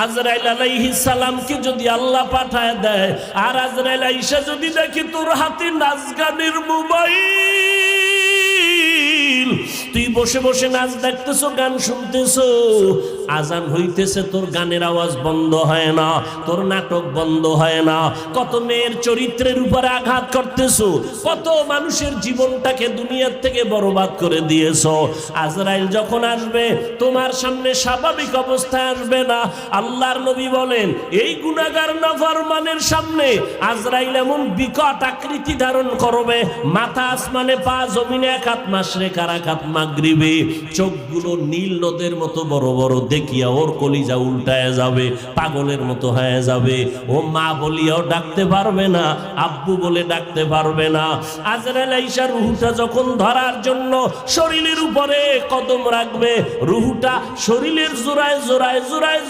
আজরাইল আলাইহিস সালামকে যদি আল্লাহ পাঠায় দেয়, আর আজরাইল আইসা যদি দেখি তোর হাতে নাচ গানের মোবাইল, তুই বসে বসে নাচ দেখতেছো, গান শুনতেছো, আজান হইতেছে, তোর গানের আওয়াজ বন্ধ হয় না, তোর নাটক বন্ধ হয় না, কত মেয়ের চরিত্রের উপরে আঘাত করতেছো, কত মানুষের জীবনটাকে দুনিয়ার থেকে বরবাদ করে দিয়েছো। আজরাইল যখন আসবে তোমার সামনে স্বাভাবিক অবস্থায় আসবে না। আল্লাহর নবী বলেন, এই গুনাহগার নাফরমানের সামনে আজরাইল এমন বিকট আকৃতি ধারণ করবে, মাথা আসমানে, পা জমিনে, এক হাত মাশরিক আর এক হাত মাগরিবে, চোখগুলো নীল নদের মতো বড় বড়, দেখিয়া ওর কলিজা উল্টায় যাবে, পাগলের মতো হয়ে যাবে। ও মা বলিয়াও ডাকতে পারবে না, আব্বু বলে ডাকতে পারবে না। আজরাইল আইসা রুহুটা যখন ধরার জন্য শরীরের উপরে কদম রাখবে, রুহুটা শরীরের জোড়ায় জোড়ায় জোড়ায়